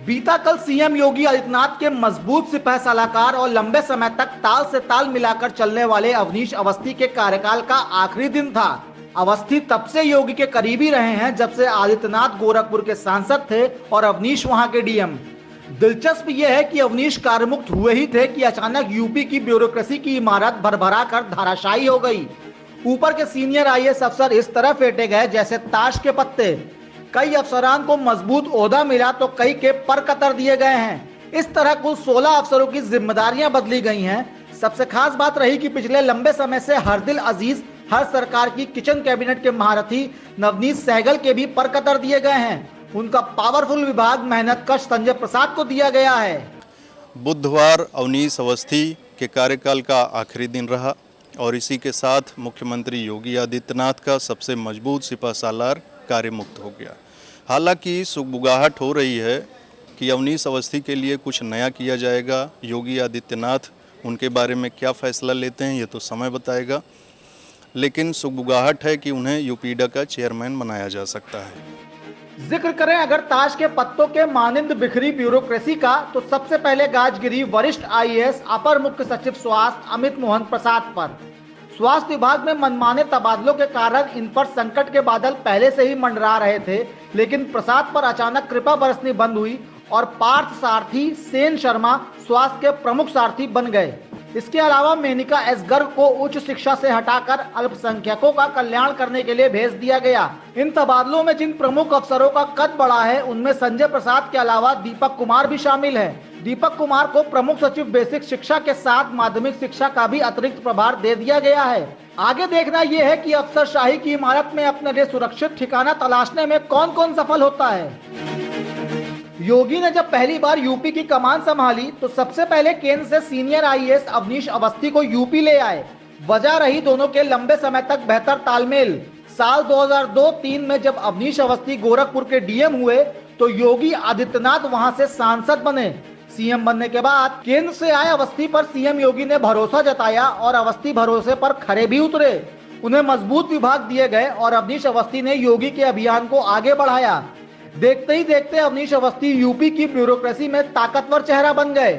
बीता कल सीएम योगी आदित्यनाथ के मजबूत सिपह सलाहकार और लंबे समय तक ताल से ताल मिलाकर चलने वाले अवनीश अवस्थी के कार्यकाल का आखिरी दिन था। अवस्थी तब से योगी के करीबी रहे हैं जब से आदित्यनाथ गोरखपुर के सांसद थे और अवनीश वहां के डीएम। दिलचस्प यह है कि अवनीश कार्यमुक्त हुए ही थे कि अचानक यूपी की ब्यूरोक्रेसी की इमारत भरभरा कर धाराशायी हो गई। ऊपर के सीनियर आईएएस अफसर इस तरह फेंटे गए जैसे ताश के पत्ते। कई अफसरान को मजबूत ओहदा मिला तो कई के पर कतर दिए गए हैं। इस तरह कुल 16 अफसरों की जिम्मेदारियां बदली गई हैं। सबसे खास बात रही कि पिछले लंबे समय से हरदिल अजीज हर सरकार की किचन कैबिनेट के महारथी नवनीत सहगल के भी पर कतर दिए गए हैं। उनका पावरफुल विभाग मेहनतकश संजय प्रसाद को दिया गया है। बुधवार अवनीश अवस्थी के कार्यकाल का आखिरी दिन रहा और इसी के साथ मुख्यमंत्री योगी आदित्यनाथ का सबसे मजबूत सिपह सालार कार्यमुक्त हो गया। हालांकि सुगबुगाहट हो रही है कि अवनीश अवस्थी के लिए कुछ नया किया जाएगा। योगी आदित्यनाथ उनके बारे में क्या फैसला लेते हैं ये तो समय बताएगा, लेकिन सुगबुगाहट है कि उन्हें यूपीडा का चेयरमैन बनाया जा सकता है। जिक्र करें अगर ताश के पत्तों के मानिंद बिखरी ब्यूरोक्रेसी का तो सबसे पहले गाज गिरी वरिष्ठ आईएएस अपर मुख्य सचिव स्वास्थ्य अमित मोहन प्रसाद पर। स्वास्थ्य विभाग में मनमाने तबादलों के कारण इन पर संकट के बादल पहले से ही मंडरा रहे थे, लेकिन प्रसाद पर अचानक कृपा बरसनी बंद हुई और पार्थ सारथी सेन शर्मा स्वास्थ्य के प्रमुख सारथी बन गए। इसके अलावा मेनका एस गर्ग को उच्च शिक्षा से हटाकर अल्पसंख्यकों का कल्याण करने के लिए भेज दिया गया। इन तबादलों में जिन प्रमुख अफसरों का कद बढ़ा है उनमें संजय प्रसाद के अलावा दीपक कुमार भी शामिल है। दीपक कुमार को प्रमुख सचिव बेसिक शिक्षा के साथ माध्यमिक शिक्षा का भी अतिरिक्त प्रभार दे दिया गया है। आगे देखना यह है कि अफसरशाही की इमारत में अपने लिए सुरक्षित ठिकाना तलाशने में कौन कौन सफल होता है। योगी ने जब पहली बार यूपी की कमान संभाली तो सबसे पहले केंद्र से सीनियर आईएएस अवनीश अवस्थी को यूपी ले आए। वजह रही दोनों के लंबे समय तक बेहतर तालमेल। साल 2002-03 में जब अवनीश अवस्थी गोरखपुर के डीएम हुए तो योगी आदित्यनाथ वहां से सांसद बने। सीएम बनने के बाद केंद्र से आए अवस्थी पर सीएम योगी ने भरोसा जताया और अवस्थी भरोसे पर खरे भी उतरे। उन्हें मजबूत विभाग दिए गए और अवनीश अवस्थी ने योगी के अभियान को आगे बढ़ाया। देखते ही देखते अवनीश अवस्थी यूपी की ब्यूरोक्रेसी में ताकतवर चेहरा बन गए।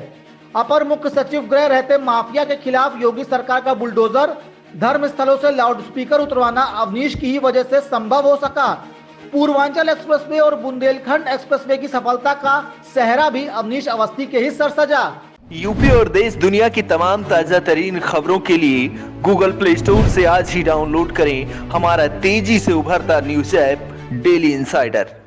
अपर मुख्य सचिव गृह रहते माफिया के खिलाफ योगी सरकार का बुलडोजर, धर्म स्थलों से लाउडस्पीकर उतरवाना अवनीश की ही वजह से संभव हो सका। पूर्वांचल एक्सप्रेसवे और बुंदेलखंड एक्सप्रेसवे की सफलता का सेहरा भी अवनीश अवस्थी के ही सर सजा। यूपी और देश दुनिया की तमाम ताजा तरीन खबरों के लिए गूगल प्ले स्टोर से आज ही डाउनलोड करें हमारा तेजी से उभरता न्यूज ऐप डेली इंसाइडर।